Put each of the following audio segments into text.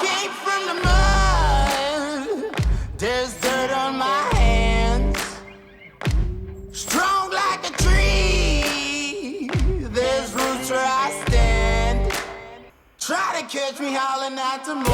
came from the mud. There's dirt on my hands. Strong like a tree. There's roots where I stand. Try to catch me howling at the moon.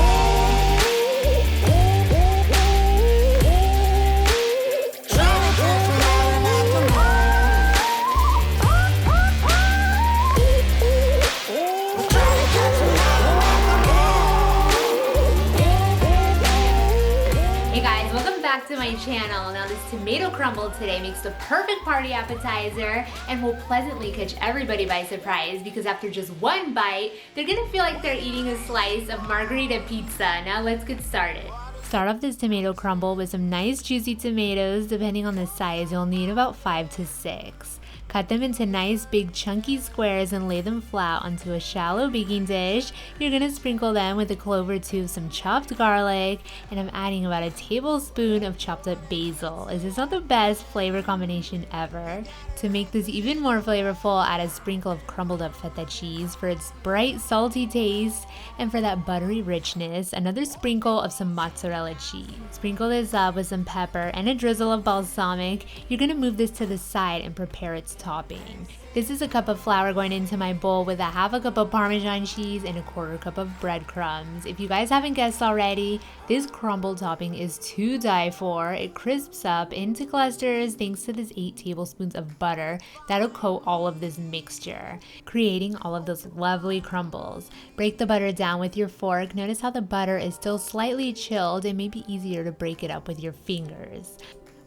Back to my channel. Now this tomato crumble today makes the perfect party appetizer and will pleasantly catch everybody by surprise because after just one bite, they're gonna feel like they're eating a slice of Margherita Pizza. Now let's get started. Start off this tomato crumble with some nice juicy tomatoes. Depending on the size, you'll need about 5 to 6. Cut them into nice big chunky squares and lay them flat onto a shallow baking dish. You're gonna sprinkle them with a clove or 2 of some chopped garlic, and I'm adding about a tablespoon of chopped up basil. This is not the best flavor combination ever. To make this even more flavorful, add a sprinkle of crumbled up feta cheese for its bright salty taste, and for that buttery richness, another sprinkle of some mozzarella cheese. Sprinkle this up with some pepper and a drizzle of balsamic. You're gonna move this to the side and prepare its topping. This is a cup of flour going into my bowl with a half a cup of Parmesan cheese and a 1/4 cup of breadcrumbs. If you guys haven't guessed already, this crumble topping is to die for. It crisps up into clusters thanks to this 8 tablespoons of butter that'll coat all of this mixture, creating all of those lovely crumbles. Break the butter down with your fork. Notice how the butter is still slightly chilled. It may be easier to break it up with your fingers.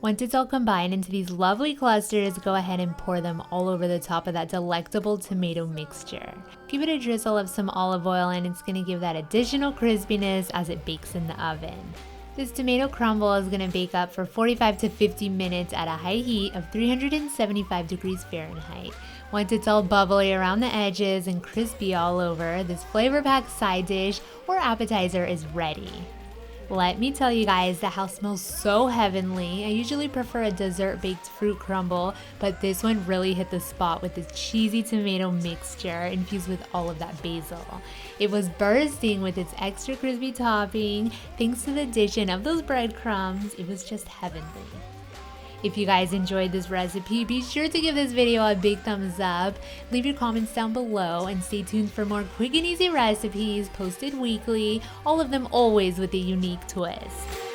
Once it's all combined into these lovely clusters, go ahead and pour them all over the top of that delectable tomato mixture. Give it a drizzle of some olive oil and it's gonna give that additional crispiness as it bakes in the oven. This tomato crumble is gonna bake up for 45 to 50 minutes at a high heat of 375 degrees Fahrenheit. Once it's all bubbly around the edges and crispy all over, this flavor-packed side dish or appetizer is ready. Let me tell you guys, the house smells so heavenly. I usually prefer a dessert baked fruit crumble, but this one really hit the spot with this cheesy tomato mixture infused with all of that basil. It was bursting with its extra crispy topping. Thanks to the addition of those breadcrumbs, it was just heavenly. If you guys enjoyed this recipe, be sure to give this video a big thumbs up, leave your comments down below, and stay tuned for more quick and easy recipes posted weekly, all of them always with a unique twist.